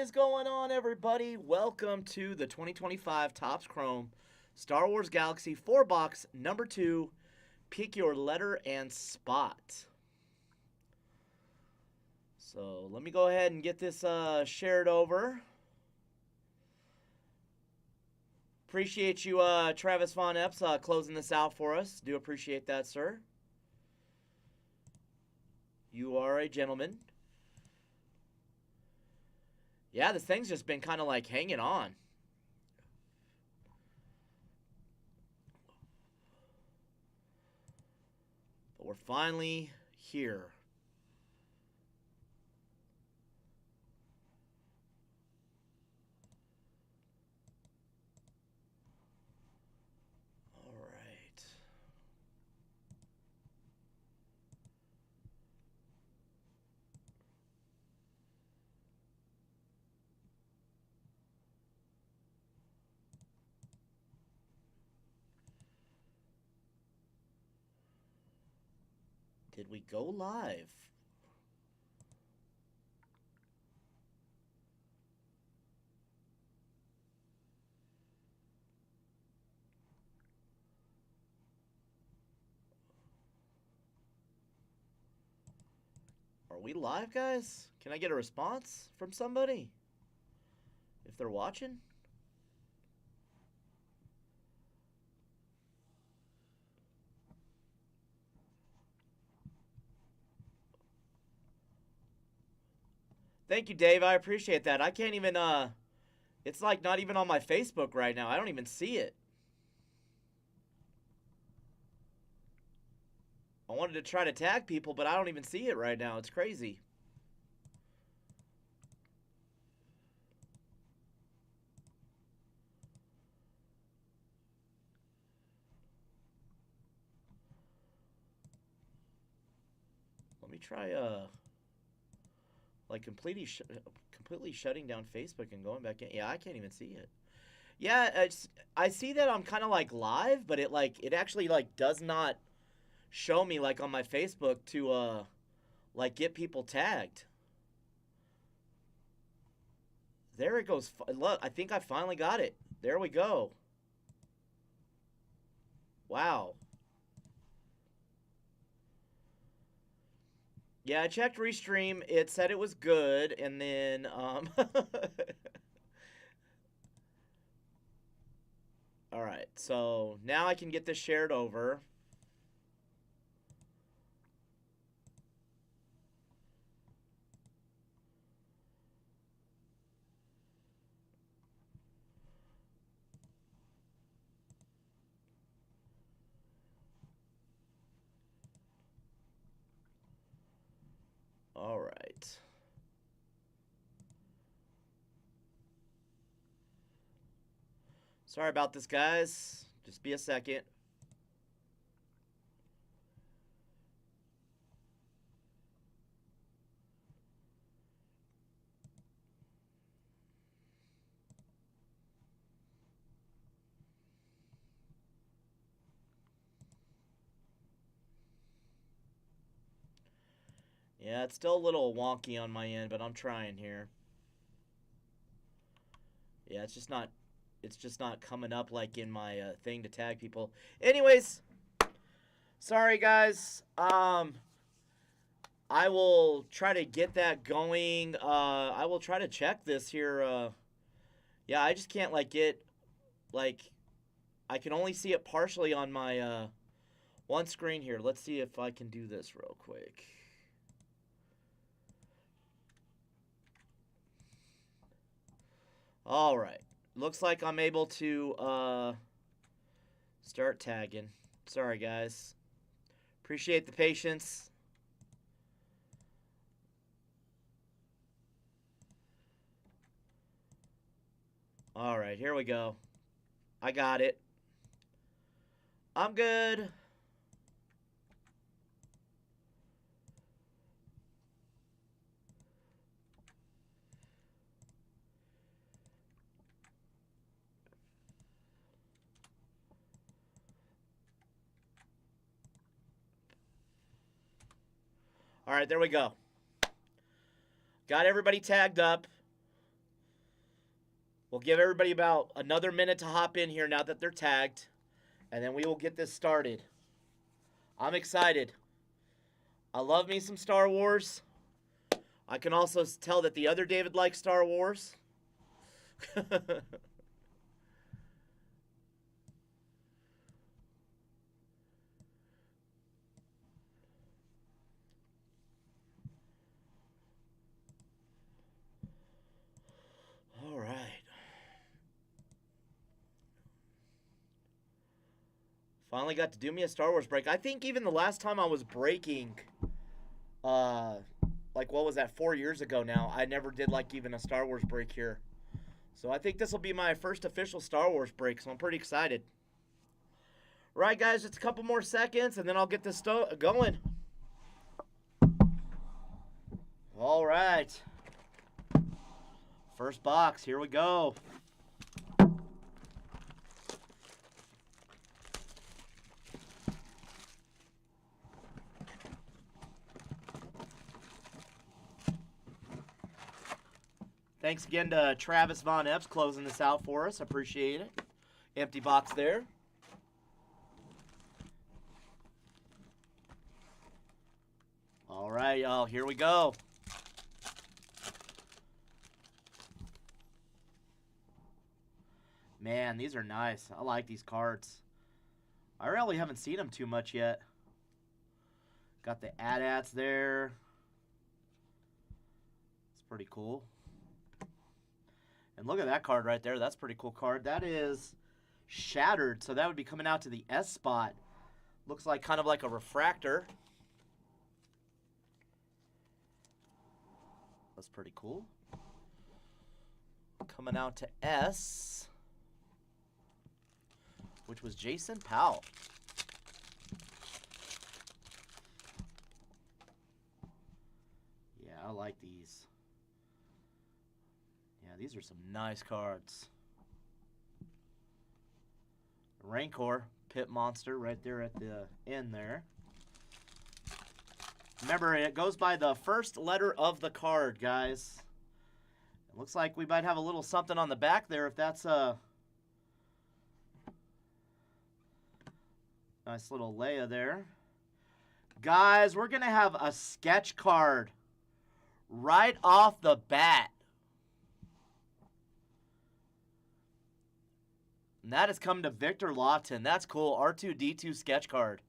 is going on, everybody? Welcome to the 2025 Topps Chrome Star Wars Galaxy 4-box number 2. Pick your letter and spot. So let me go ahead and get this shared over. Appreciate you, Travis Von Epps, closing this out for us. Do appreciate that, sir. You are a gentleman. Yeah, this thing's just been kind of like hanging on. But we're finally here. All right. Did we go live? Are we live, guys? Can I get a response from somebody? If they're watching? Thank you, Dave. I appreciate that. I can't even, it's like not even on my Facebook right now. I don't even see it. I wanted to try to tag people, but I don't even see it right now. It's crazy. Let me try, like completely shutting down Facebook and going back in. Yeah, I can't even see it. Yeah, I see that I'm kind of like live, but it actually like does not show me like on my Facebook to like get people tagged. There it goes. Look, I think I finally got it. There we go. Wow. Yeah, I checked Restream. It said it was good, and then all right, so now I can get this shared over. All right. Sorry about this, guys. Just be a second. Yeah, it's still a little wonky on my end, but I'm trying here. Yeah, it's just not coming up like in my thing to tag people. Anyways, sorry guys. I will try to get that going. I will try to check this here. Yeah, I just can't like get like I can only see it partially on my one screen here. Let's see if I can do this real quick. All right. Looks like I'm able to start tagging. Sorry, guys. Appreciate the patience. All right, here we go. I got it. I'm good. All right, there we go. Got everybody tagged up. We'll give everybody about another minute to hop in here now that they're tagged, and then we will get this started. I'm excited. I love me some Star Wars. I can also tell that the other David likes Star Wars. All right. Finally got to do me a Star Wars break. I think even the last time I was breaking, like what was that, 4 years ago now, I never did like even a Star Wars break here. So I think this will be my first official Star Wars break, so I'm pretty excited. Right, guys, just a couple more seconds, and then I'll get this going. All right. First box, here we go. Thanks again to Travis Von Epps closing this out for us. Appreciate it. Empty box there. All right, y'all. Here we go. Man, these are nice. I like these cards. I really haven't seen them too much yet. Got the AT-ATs there. It's pretty cool. And look at that card right there. That's a pretty cool card. That is Shattered, so that would be coming out to the S spot. Looks like kind of like a refractor. That's pretty cool. Coming out to S, which was Jason Powell. Yeah, I like these. Yeah, these are some nice cards. Rancor, Pit Monster, right there at the end there. Remember, it goes by the first letter of the card, guys. It looks like we might have a little something on the back there if that's a nice little Leia there. Guys, we're going to have a sketch card right off the bat. And that has come to Victor Lawton. That's cool. R2-D2 sketch card.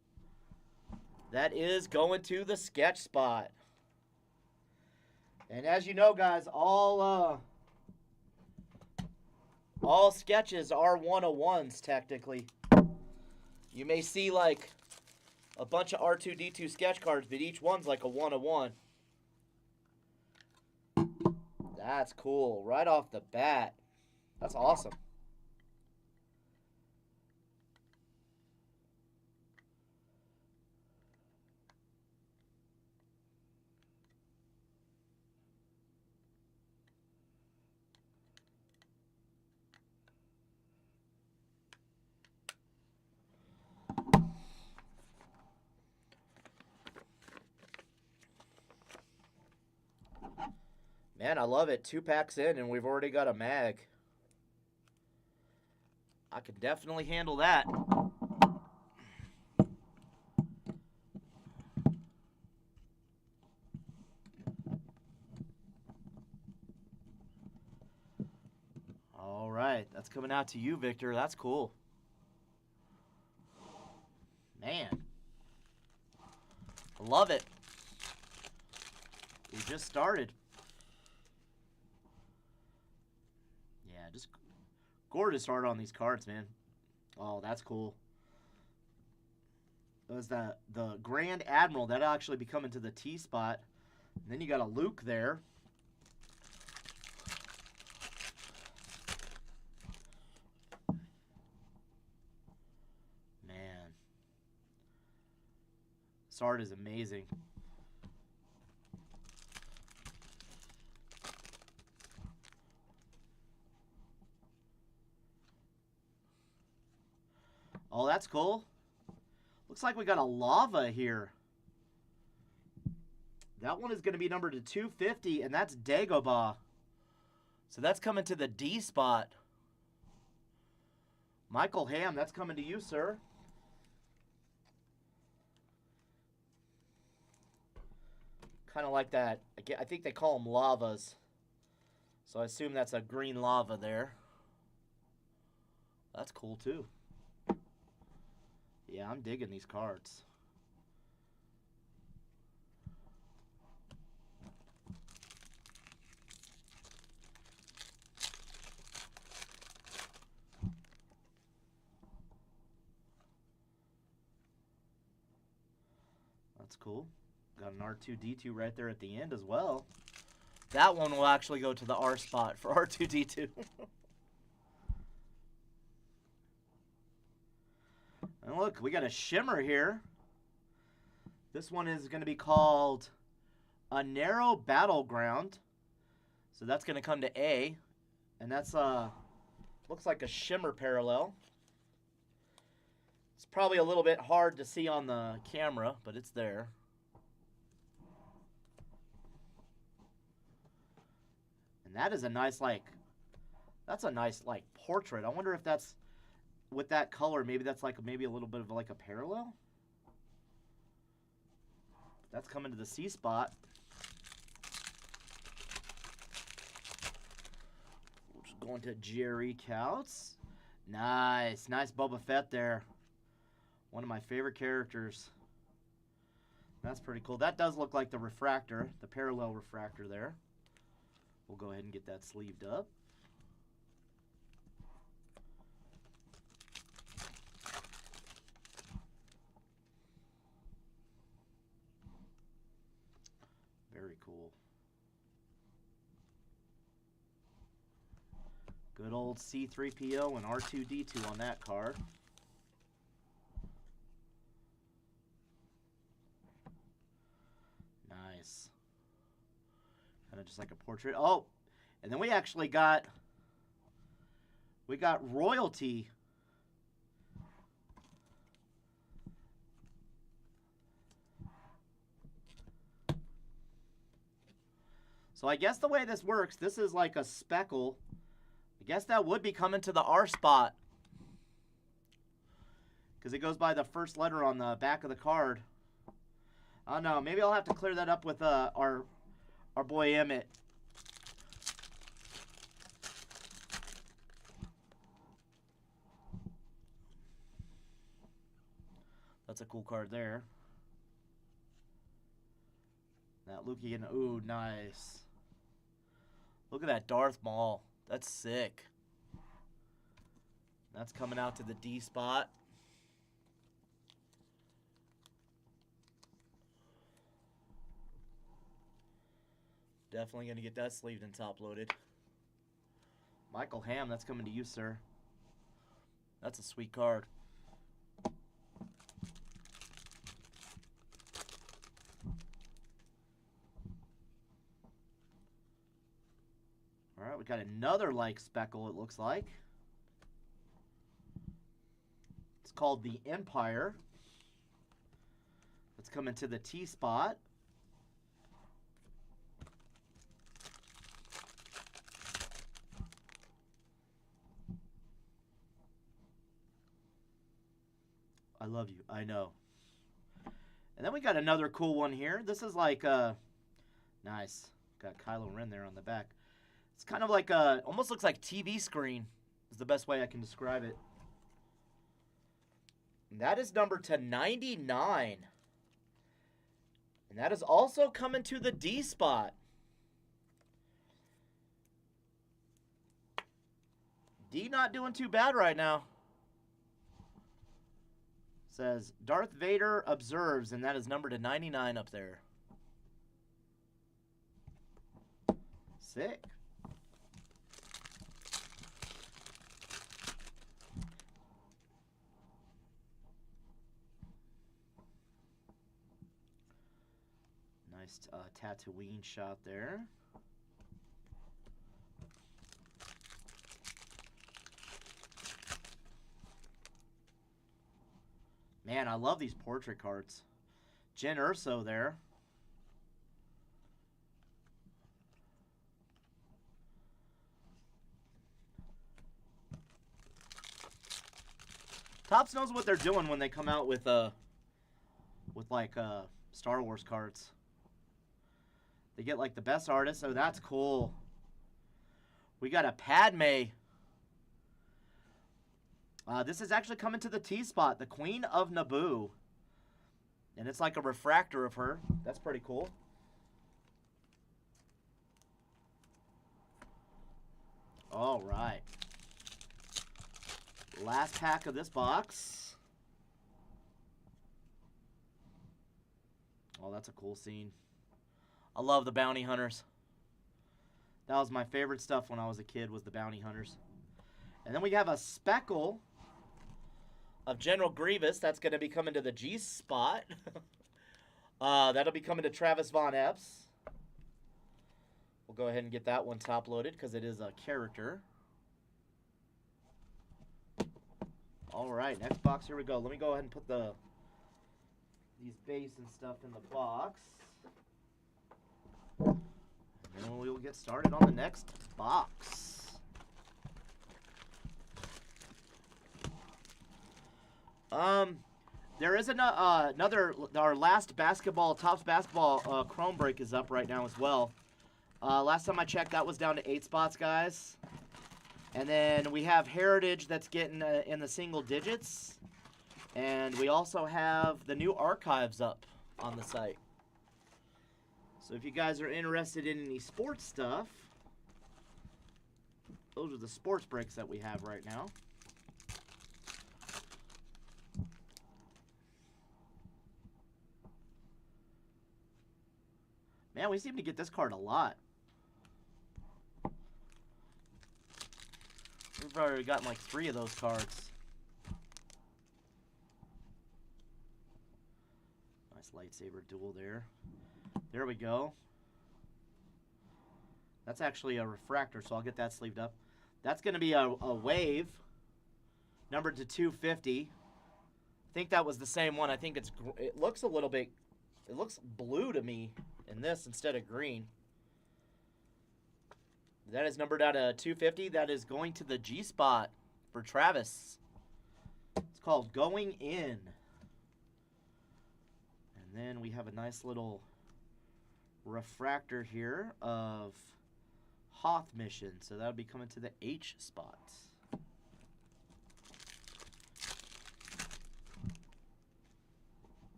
That is going to the sketch spot. And as you know, guys, all sketches are 101s, technically. You may see, like, a bunch of R2-D2 sketch cards, but each one's like a 101. That's cool. Right off the bat. That's awesome. Man, I love it. 2 packs in, and we've already got a mag. I can definitely handle that. All right, that's coming out to you, Victor. That's cool. Man. I love it. We just started. Yeah, just gorgeous art on these cards, man. Oh, that's cool. It was the Grand Admiral. That'll actually be coming to the T spot. And then you got a Luke there. Man. This art is amazing. Oh, that's cool. Looks like we got a Lava here. That one is going to be numbered to 250, and that's Dagobah. So that's coming to the D spot. Michael Hamm, that's coming to you, sir. Kind of like that. I think they call them lavas. So I assume that's a green lava there. That's cool, too. Yeah, I'm digging these cards. That's cool. Got an R2-D2 right there at the end as well. That one will actually go to the R spot for R2-D2. And look, we got a shimmer here. This one is going to be called A Narrow Battleground. So that's going to come to A. And that's, looks like a shimmer parallel. It's probably a little bit hard to see on the camera, but it's there. And that is a nice, that's a nice, portrait. I wonder if that's, with that color, maybe that's maybe a little bit of a parallel. That's coming to the C spot. We're just going to Jerry Couts. Nice Boba Fett there. One of my favorite characters. That's pretty cool. That does look like the refractor, the parallel refractor there. We'll go ahead and get that sleeved up. Very cool. Good old C-3PO and R2-D2 on that card. Nice. Kind of just like a portrait. Oh, and then we actually got, royalty. So I guess the way this works, this is like a speckle. I guess that would be coming to the R spot. Because it goes by the first letter on the back of the card. Oh no, maybe I'll have to clear that up with our boy Emmett. That's a cool card there. That Luke again. Ooh, nice. Look at that Darth Maul. That's sick. That's coming out to the D spot. Definitely going to get that sleeved and top loaded. Michael Hamm, that's coming to you, sir. That's a sweet card. All right, we got another speckle, it looks like. It's called the Empire. Let's come into the T spot. I love you, I know. And then we got another cool one here. This is nice. Got Kylo Ren there on the back. It's kind of like almost looks like TV screen is the best way I can describe it. And that is numbered to 99. And that is also coming to the D spot. D not doing too bad right now. Says Darth Vader observes, and that is numbered to 99 up there. Sick. Nice Tatooine shot there. Man, I love these portrait cards. Jyn Erso there. Topps knows what they're doing when they come out with like Star Wars cards. They get like the best artists. Oh, that's cool. We got a Padme. This is actually coming to the T-spot, the Queen of Naboo. And it's like a refractor of her. That's pretty cool. All right. Last pack of this box. Oh, that's a cool scene. I love the bounty hunters. That was my favorite stuff when I was a kid, was the bounty hunters. And then we have a speckle of General Grievous. That's going to be coming to the G spot. That'll be coming to Travis Von Epps. We'll go ahead and get that one top loaded because it is a character. All right, next box. Here we go. Let me go ahead and put these base and stuff in the box. And then we will get started on the next box. There is another, our last basketball, Topps basketball Chrome break is up right now as well. Last time I checked, that was down to 8 spots, guys. And then we have Heritage that's getting in the single digits. And we also have the new archives up on the site. So if you guys are interested in any sports stuff, those are the sports breaks that we have right now. Man, we seem to get this card a lot. We've already gotten like 3 of those cards. Nice lightsaber duel there. There we go. That's actually a refractor, so I'll get that sleeved up. That's going to be a wave, numbered to 250. I think that was the same one. I think it looks a little bit, it looks blue to me in this instead of green. That is numbered out of 250. That is going to the G spot for Travis. It's called Going In. And then we have a nice little refractor here of Hoth Mission. So that would be coming to the H spot.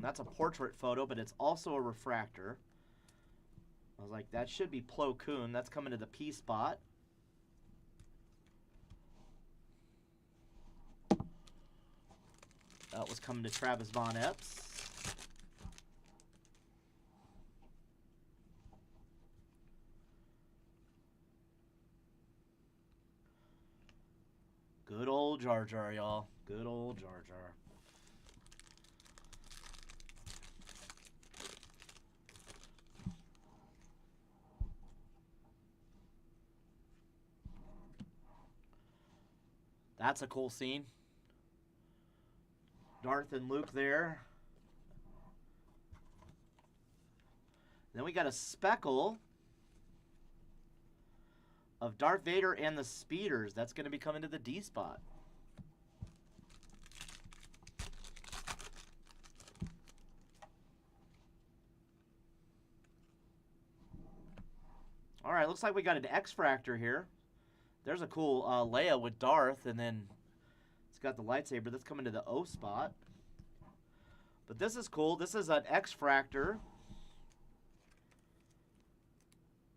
That's a portrait photo, but it's also a refractor. I was like, that should be Plo Koon. That's coming to the P spot. That was coming to Travis Von Epps. Good old Jar Jar, y'all. Good old Jar Jar. That's a cool scene. Darth and Luke there. Then we got a speckle of Darth Vader and the Speeders. That's going to be coming to the D spot. All right, looks like we got an X-Fractor here. There's a cool Leia with Darth, and then it's got the lightsaber. That's coming to the O spot. But this is cool. This is an X-Fractor.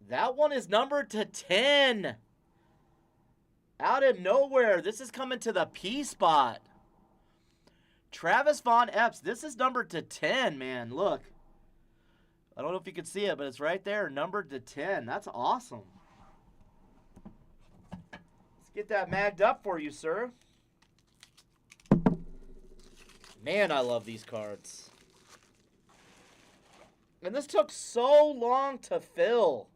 That one is numbered to 10. Out of nowhere. This is coming to the P spot. Travis Von Epps. This is numbered to 10, man. Look. I don't know if you can see it, but it's right there. Numbered to 10. That's awesome. Get that magged up for you, sir. Man, I love these cards. And this took so long to fill.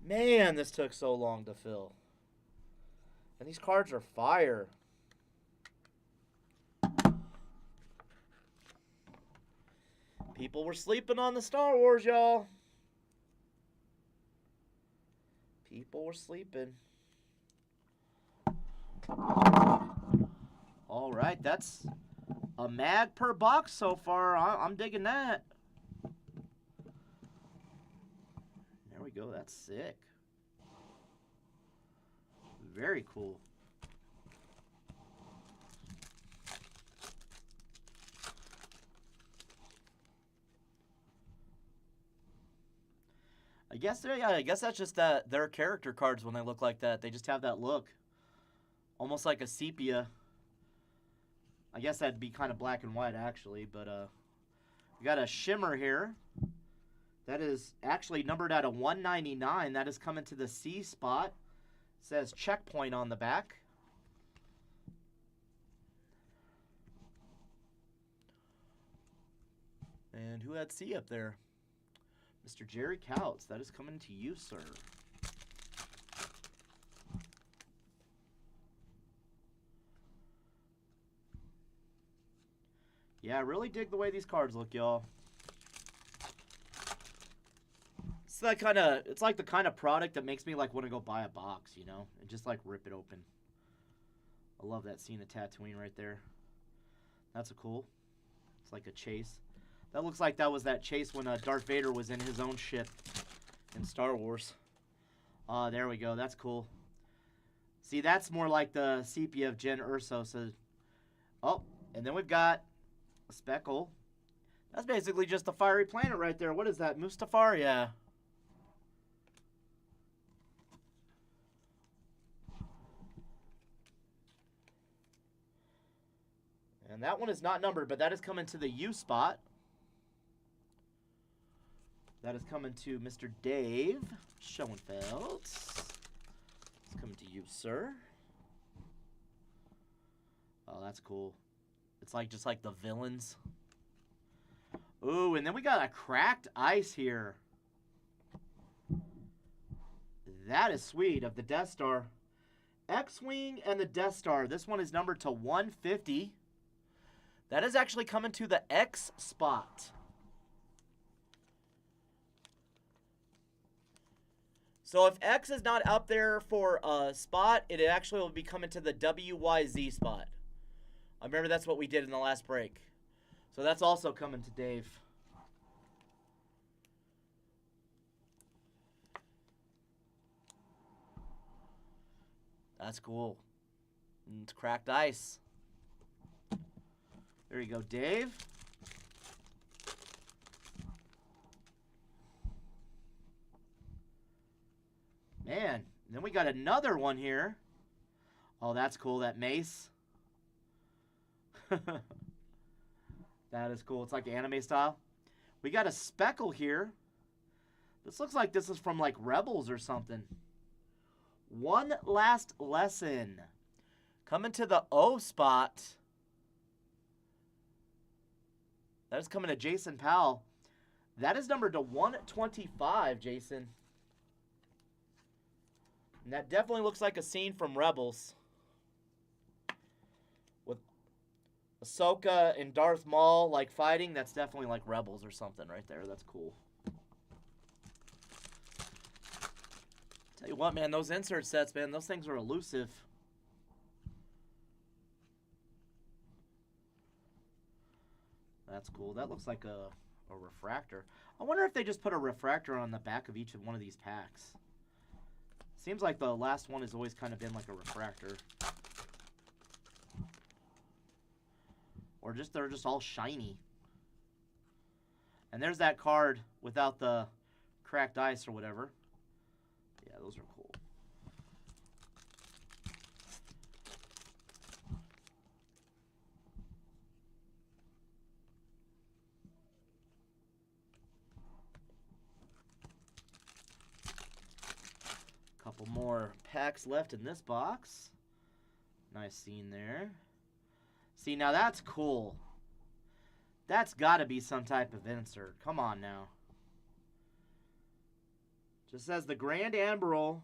Man, this took so long to fill. And these cards are fire. People were sleeping on the Star Wars, y'all. People were sleeping. All right, that's a mag per box so far. I'm digging that. There we go. That's sick. Very cool. I guess that's just their character cards when they look like that. They just have that look. Almost like a sepia. I guess that'd be kind of black and white actually, but we got a shimmer here. That is actually numbered out of 199. That is coming to the C spot. It says checkpoint on the back. And who had C up there? Mr. Jerry Couts. That is coming to you, sir. Yeah, I really dig the way these cards look, y'all. It's like the kind of product that makes me like want to go buy a box, you know, and just like rip it open. I love that scene of Tatooine right there. That's a cool. It's like a chase. That looks like that was that chase when Darth Vader was in his own ship in Star Wars. There we go. That's cool. See, that's more like the sepia of Jyn Erso. So, oh, and then we've got a speckle. That's basically just a fiery planet right there. What is that? Mustafar? Yeah. And that one is not numbered, but that is coming to the U spot. That is coming to Mr. Dave Schoenfeld. It's coming to you, sir. Oh, that's cool. It's like just like the villains. Ooh, and then we got a cracked ice here. That is sweet, of the Death Star. X-Wing and the Death Star. This one is numbered to 150. That is actually coming to the X spot. So if X is not up there for a spot, it actually will be coming to the WYZ spot. I remember that's what we did in the last break. So that's also coming to Dave. That's cool. And it's cracked ice. There you go, Dave. Man, and then we got another one here. Oh, that's cool, that mace. That is cool. It's like anime style. We got a speckle here. This looks like this is from like Rebels or something. One Last Lesson. Coming to the O spot. That is coming to Jason Powell. That is numbered to 125, Jason. And that definitely looks like a scene from Rebels. With Ahsoka and Darth Maul like fighting. That's definitely like Rebels or something right there. That's cool. Tell you what, man, those insert sets, man, those things are elusive. That's cool. That looks like a refractor. I wonder if they just put a refractor on the back of each of one of these packs. Seems like the last one has always kind of been like a refractor. Or just they're just all shiny. And there's that card without the cracked ice or whatever. Yeah, those are cool. Couple more packs left in this box. Nice scene there. See, now that's cool. That's got to be some type of insert. Come on now. Just says the Grand Admiral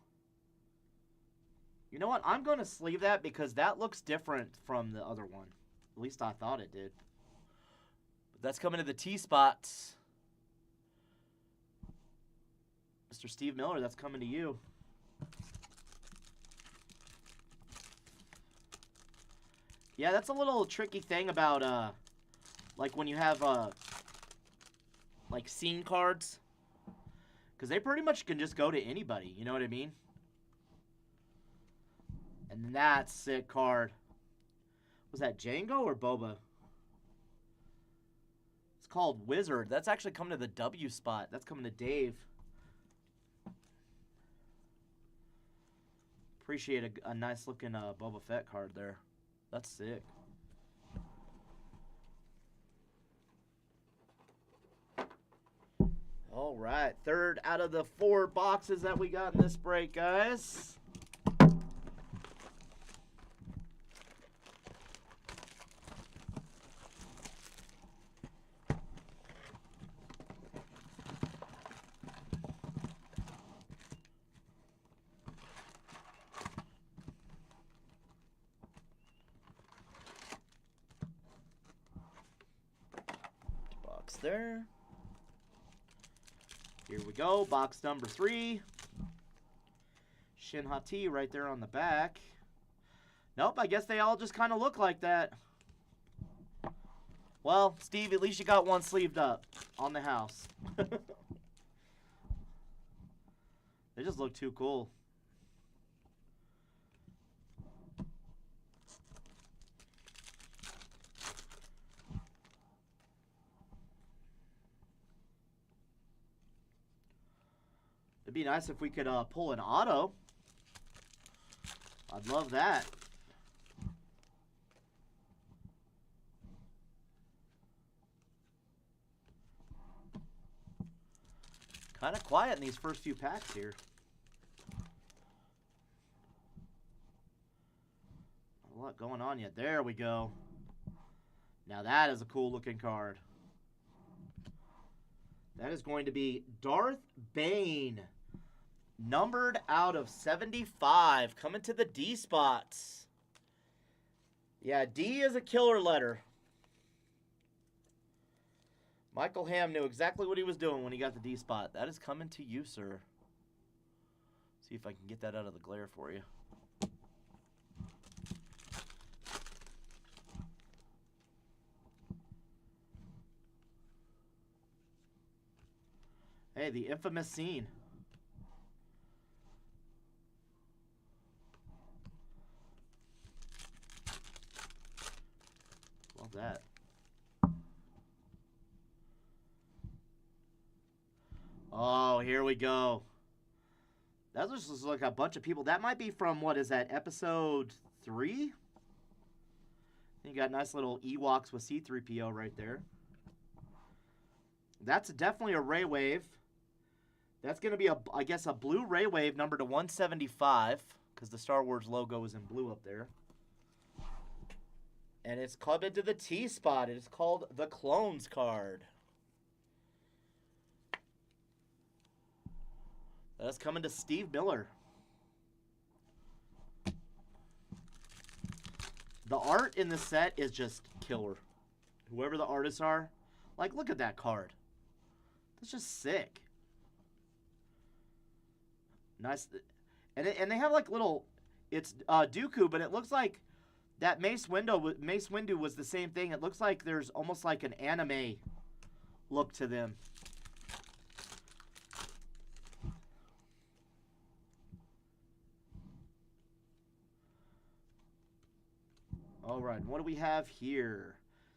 You know what? I'm going to sleeve that because that looks different from the other one. At least I thought it did. But that's coming to the T-spots. Mr. Steve Miller, that's coming to you. Yeah, that's a little tricky thing about, like when you have, like scene cards. Because they pretty much can just go to anybody, you know what I mean? And that's sick card. Was that Django or Boba? It's called Wizard. That's actually coming to the W spot. That's coming to Dave. Appreciate a nice looking Boba Fett card there. That's sick. All right, third out of the 4 boxes that we got in this break, guys. There. Here we go. Box number 3. Shin Hati right there on the back. Nope, I guess they all just kind of look like that. Well, Steve, at least you got one sleeved up on the house. They just look too cool. It'd be nice if we could pull an auto. I'd love that. Kind of quiet in these first few packs here. Not a lot going on yet. There we go. Now that is a cool looking card. That is going to be Darth Bane. Numbered out of 75. Coming to the D spots. Yeah, D is a killer letter. Michael Hamm knew exactly what he was doing when he got the D spot. That is coming to you, sir. See if I can get that out of the glare for you. Hey, the infamous scene. Love that. Oh, here we go. That just looks like a bunch of people. That might be from, what is that, episode 3? You got nice little Ewoks with C-3PO right there. That's definitely a Ray Wave. That's going to be, I guess, a blue Ray Wave number to 175, because the Star Wars logo is in blue up there. And it's clubbed into the T spot. It is called the Clones card. That's coming to Steve Miller. The art in this set is just killer. Whoever the artists are, like, look at that card. That's just sick. Nice. And they have like little, it's Dooku, but it looks like that Mace Windu was the same thing. It looks like there's almost like an anime look to them. All right, what do we have here?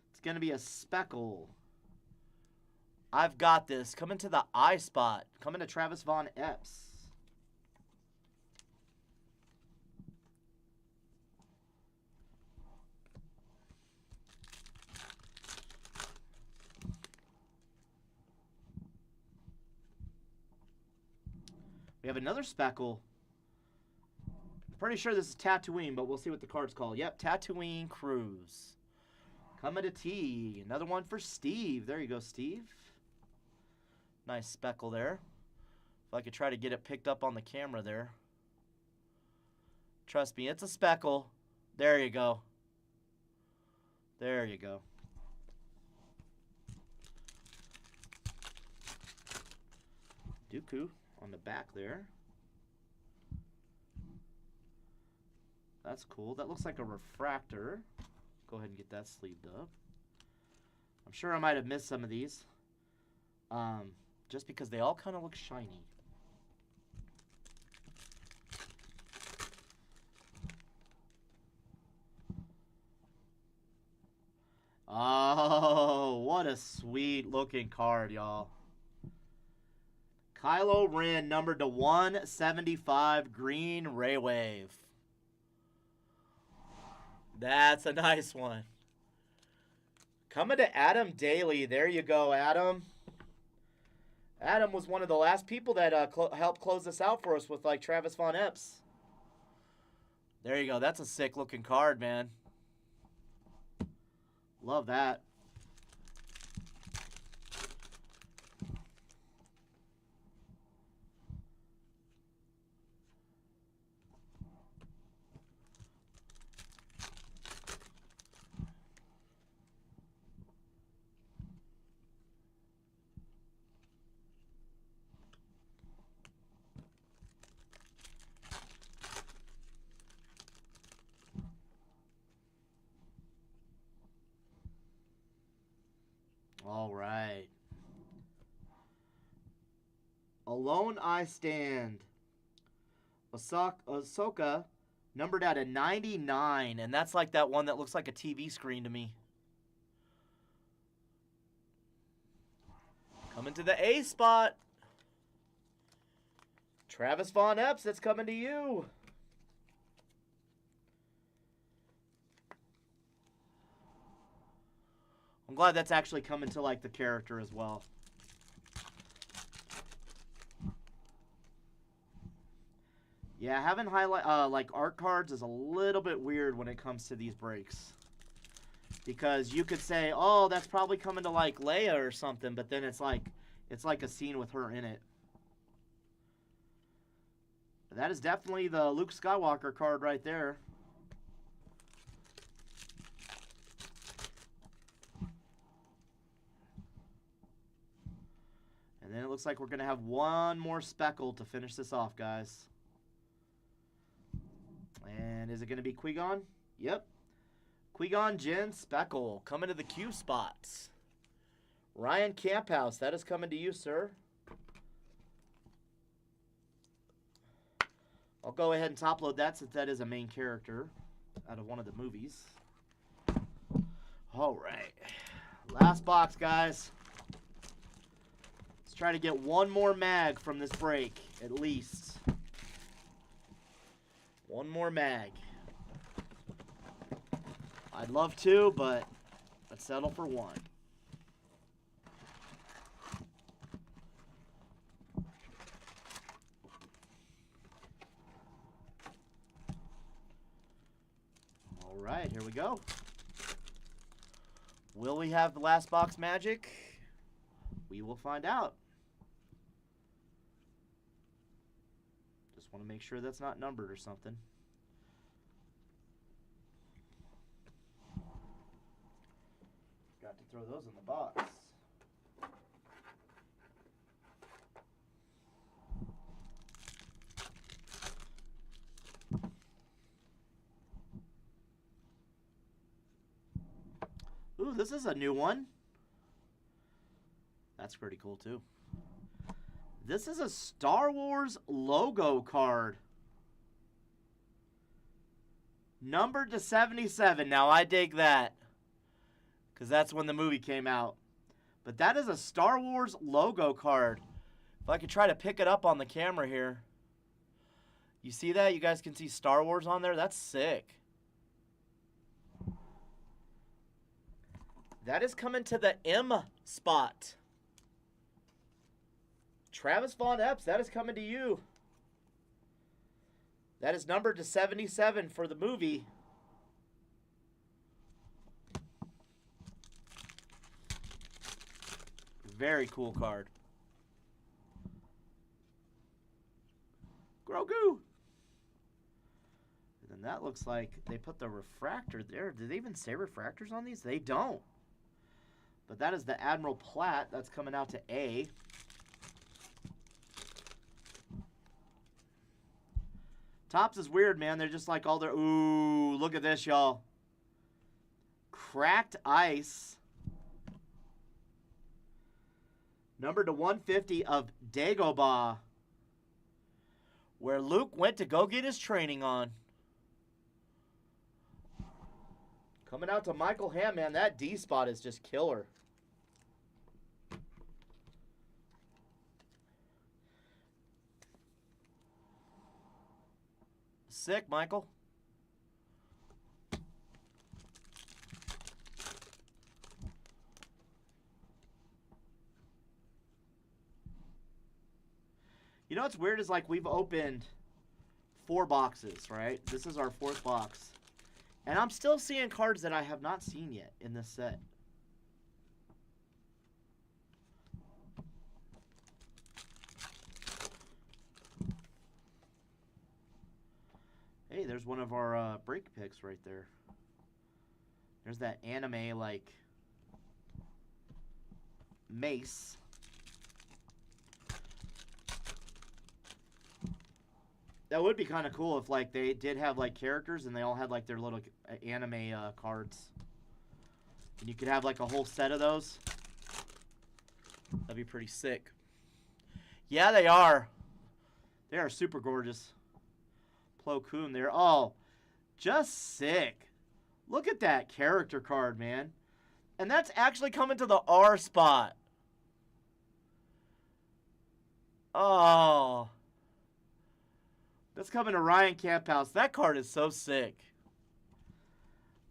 It's going to be a Speckle. I've got this. Coming to the I spot. Coming to Travis Von Epps. We have another Speckle. Pretty sure this is Tatooine, but we'll see what the card's called. Yep, Tatooine Cruise. Coming to T. Another one for Steve. There you go, Steve. Nice Speckle there. If I could try to get it picked up on the camera there. Trust me, it's a speckle. There you go. There you go. Dooku on the back there. That's cool. That looks like a refractor. Go ahead and get that sleeved up. I'm sure I might have missed some of these. Just because they all kind of look shiny. Oh, what a sweet looking card, y'all. Kylo Ren, numbered to 175, green Ray Wave. That's a nice one. Coming to Adam Daly. There you go, Adam. Adam was one of the last people that helped close this out for us with like Travis Von Epps. There you go. That's a sick looking card, man. Love that. All right. Alone I Stand. Ahsoka, numbered at a 99, and that's like that one that looks like a TV screen to me. Coming to the A spot. Travis Von Epps, that's coming to you. I'm glad that's actually coming to like the character as well. Yeah, having like art cards is a little bit weird when it comes to these breaks. Because you could say, oh, that's probably coming to like Leia or something, but then it's like a scene with her in it. That is definitely the Luke Skywalker card right there. And then it looks like we're going to have one more speckle to finish this off, guys. And is it going to be Qui-Gon? Yep. Qui-Gon Jinn Speckle coming to the Q spots. Ryan Camphouse, that is coming to you, sir. I'll go ahead and top load that since that is a main character out of one of the movies. All right. Last box, guys. Let's try to get one more mag from this break, at least. One more mag. I'd love to, but let's settle for one. All right, here we go. Will we have the last box magic? We will find out. Just want to make sure that's not numbered or something. Got to throw those in the box. Ooh, this is a new one. That's pretty cool too. This is a Star Wars logo card. Numbered to 77. Now I dig that, because that's when the movie came out. But that is a Star Wars logo card. If I could try to pick it up on the camera here. You see that? You guys can see Star Wars on there? That's sick. That is coming to the M spot. Travis Von Epps, that is coming to you. That is numbered to 77 for the movie. Very cool card. Grogu. looks like they put the refractor there. Do they even say refractors on these? They don't. But that is the Admiral Platt. That's coming out to A. Topps is weird, man. They're just like all their... Ooh, look at this, y'all. Cracked ice. Number to 150 of Dagobah. Where Luke went to go get his training on. Coming out to Michael Hamm, man. That D spot is just killer. Sick, Michael. You know what's weird is like we've opened 4 boxes, right? This is our 4th box. And I'm still seeing cards that I have not seen yet in this set. Hey, there's one of our break picks right there. There's that anime, like, Mace. That would be kind of cool if, like, they did have, like, characters and they all had, like, their little anime cards. And you could have, like, a whole set of those. That'd be pretty sick. Yeah, they are. They are super gorgeous. Plo Koon there. Oh, just sick. Look at that character card, man. And that's actually coming to the R spot. Oh. That's coming to Ryan Camphouse. That card is so sick.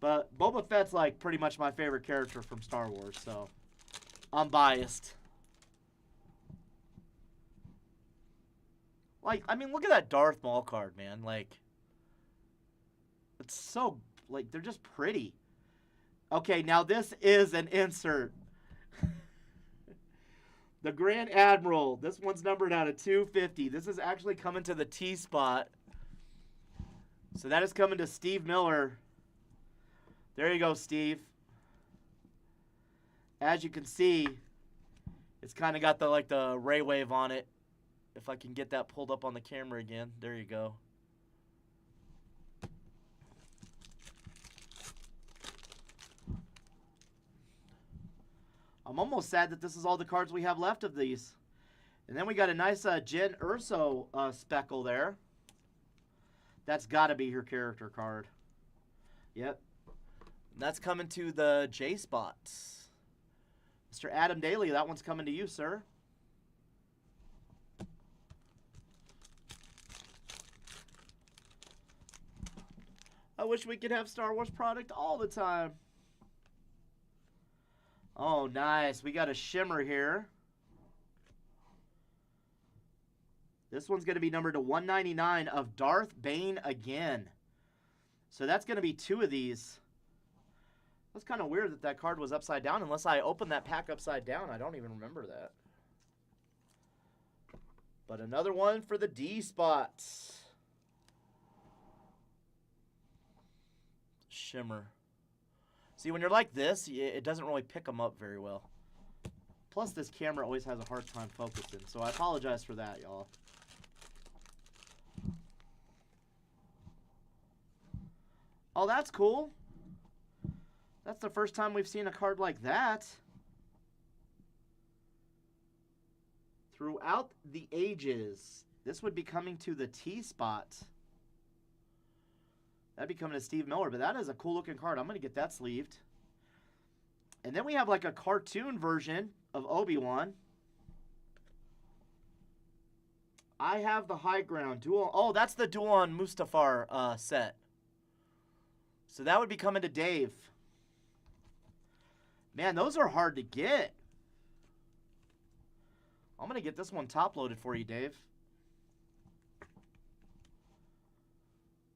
But Boba Fett's like pretty much my favorite character from Star Wars, so I'm biased. Like, I mean, look at that Darth Maul card, man. Like, it's so, like, they're just pretty. Okay, now this is an insert. The Grand Admiral. This one's numbered out of 250. This is actually coming to the T spot. So that is coming to Steve Miller. There you go, Steve. As you can see, it's kind of got the, like, the ray wave on it. If I can get that pulled up on the camera again. There you go. I'm almost sad that this is all the cards we have left of these. And then we got a nice Jen Urso speckle there. That's got to be her character card. Yep. And that's coming to the J spots. Mr. Adam Daly, that one's coming to you, sir. I wish we could have Star Wars product all the time. Oh, nice. We got a shimmer here. This one's going to be numbered to 199 of Darth Bane again. So that's going to be 2 of these. That's kind of weird that that card was upside down. Unless I opened that pack upside down. I don't even remember that. But another one for the D spots. Shimmer. See, when you're like this, it doesn't really pick them up very well. Plus, this camera always has a hard time focusing, so I apologize for that, y'all. Oh, that's cool. That's the first time we've seen a card like that. Throughout the ages, this would be coming to the T spot. That'd be coming to Steve Miller, but that is a cool-looking card. I'm going to get that sleeved. And then we have like a cartoon version of Obi-Wan. I have the high ground. Duel. Oh, that's the Duel on Mustafar set. So that would be coming to Dave. Man, those are hard to get. I'm going to get this one top-loaded for you, Dave.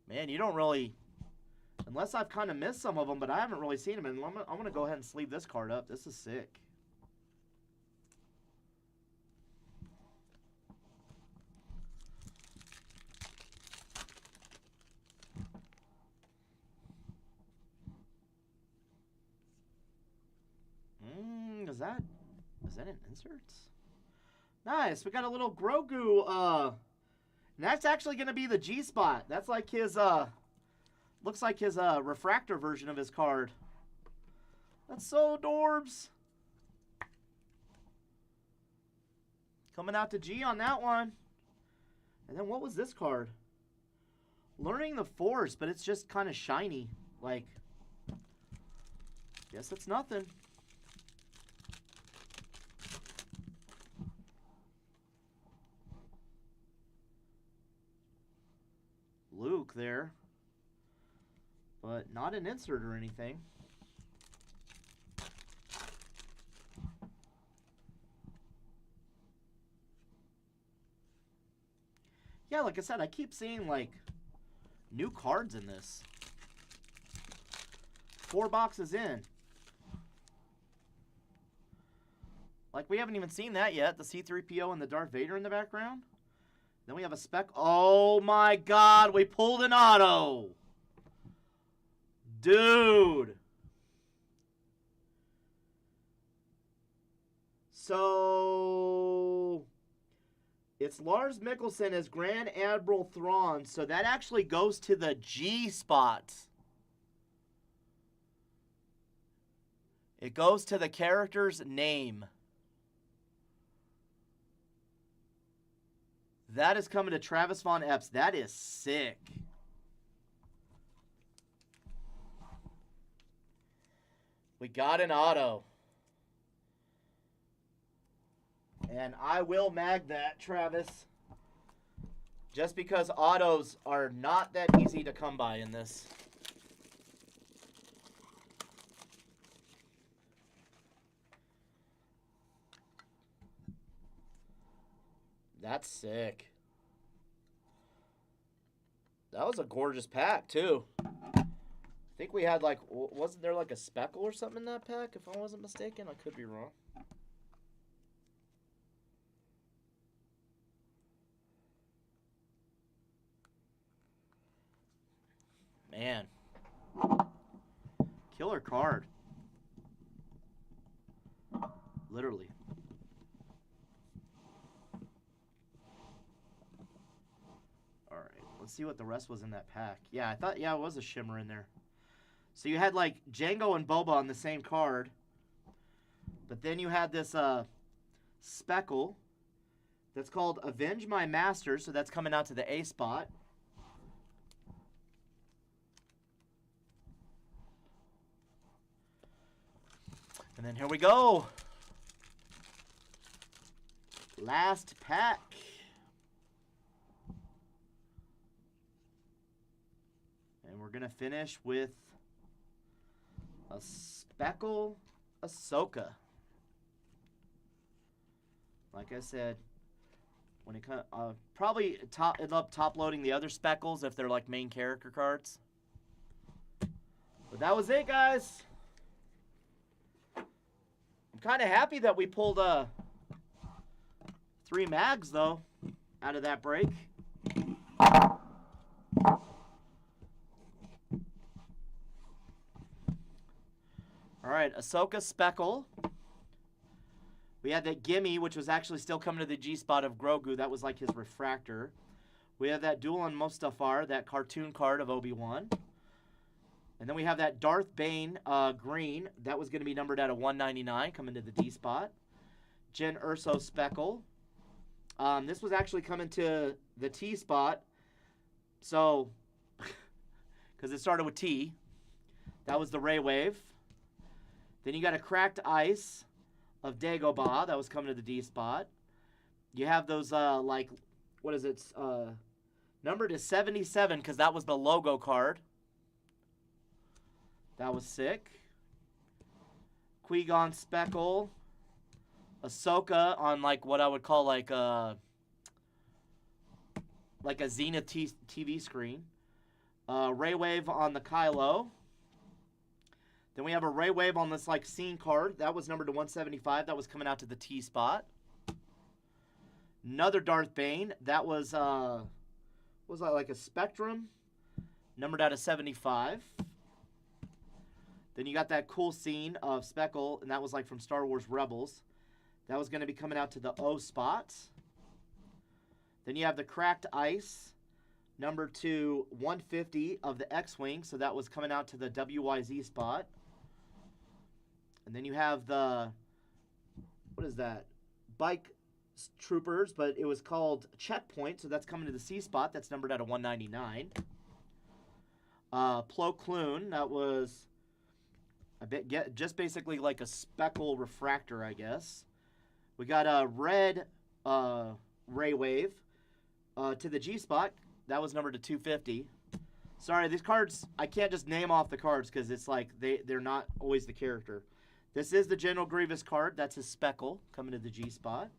Man, you don't really... Unless I've kind of missed some of them, but I haven't really seen them. And I'm going to go ahead and sleeve this card up. This is sick. is that in inserts? Nice. We got a little Grogu. And that's actually going to be the G-spot. That's like his, looks like his refractor version of his card. That's so adorbs. Coming out to G on that one. And then what was this card? Learning the Force, but it's just kind of shiny. Like, guess it's nothing. Luke there. But not an insert or anything. Yeah, like I said, I keep seeing, like, new cards in this. 4 boxes in. Like, we haven't even seen that yet. The C-3PO and the Darth Vader in the background. Then we have a spec. Oh, my God. We pulled an auto. Dude. So, it's Lars Mikkelsen as Grand Admiral Thrawn. So, that actually goes to the G spot. It goes to the character's name. That is coming to Travis Von Epps. That is sick. We got an auto. And I will mag that, Travis. Just because autos are not that easy to come by in this. That's sick. That was a gorgeous pack, too. I think we had, like, wasn't there, like, a speckle or something in that pack, if I wasn't mistaken? I could be wrong. Man. Killer card. Literally. Let's see what the rest was in that pack. Yeah, I thought, yeah, it was a shimmer in there. So you had, like, Jango and Boba on the same card. But then you had this speckle that's called Avenge My Master. So that's coming out to the A spot. And then here we go. Last pack. And we're going to finish with a speckle Ahsoka. Like I said, when it comes, probably end up top loading the other speckles if they're like main character cards. But that was it, guys. I'm kind of happy that we pulled 3 mags though out of that break. All right, Ahsoka Speckle. We had that Gimme, which was actually still coming to the G-spot of Grogu. That was like his refractor. We have that Duel on Mustafar, that cartoon card of Obi-Wan. And then we have that Darth Bane green. That was going to be numbered out of 199, coming to the D-spot. Jyn Erso Speckle. This was actually coming to the T-spot. So, because it started with T. That was the Ray Wave. Then you got a Cracked Ice of Dagobah. That was coming to the D spot. You have those, like, what is it? Numbered to 77 because that was the logo card. That was sick. Qui-Gon Speckle. Ahsoka on, like, what I would call, like a Zenith TV screen. Ray Wave on the Kylo. Then we have a Ray Wave on this, like, scene card. That was numbered to 175. That was coming out to the T spot. Another Darth Bane. That was that like a Spectrum. Numbered out of 75. Then you got that cool scene of Speckle, and that was like from Star Wars Rebels. That was going to be coming out to the O spot. Then you have the Cracked Ice, number 2, 150 of the X-Wing. So that was coming out to the WYZ spot. And then you have the, what is that? Bike Troopers, but it was called Checkpoint. So that's coming to the C spot. That's numbered out of 199. Plo Koon, that was just basically like a speckle refractor, I guess. We got a red Ray Wave to the G spot. That was numbered to 250. Sorry, these cards, I can't just name off the cards because it's like they're not always the character. This is the General Grievous card. That's his speckle coming to the G spot.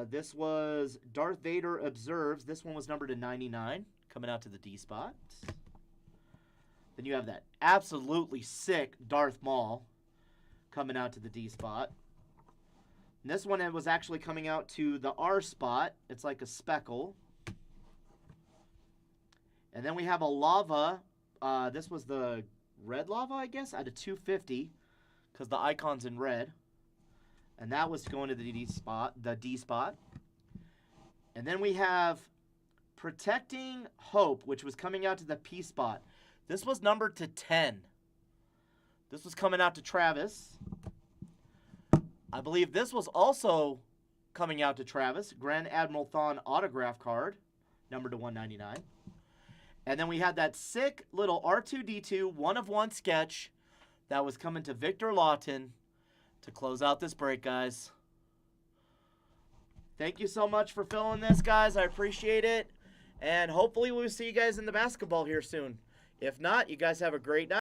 This was Darth Vader Observes. This one was numbered to 99, coming out to the D spot. Then you have that absolutely sick Darth Maul coming out to the D spot. And this one, it was actually coming out to the R spot. It's like a speckle. And then we have a lava. This was the red lava, I guess, out of 250 because the icon's in red. And that was going to the D spot. And then we have Protecting Hope, which was coming out to the P spot. This was numbered to 10. This was coming out to Travis. I believe this was also coming out to Travis. Grand Admiral Thrawn autograph card, numbered to 199. And then we had that sick little R2-D2 one-of-one sketch that was coming to Victor Lawton to close out this break, guys. Thank you so much for filling this, guys. I appreciate it. And hopefully we'll see you guys in the basketball here soon. If not, you guys have a great night.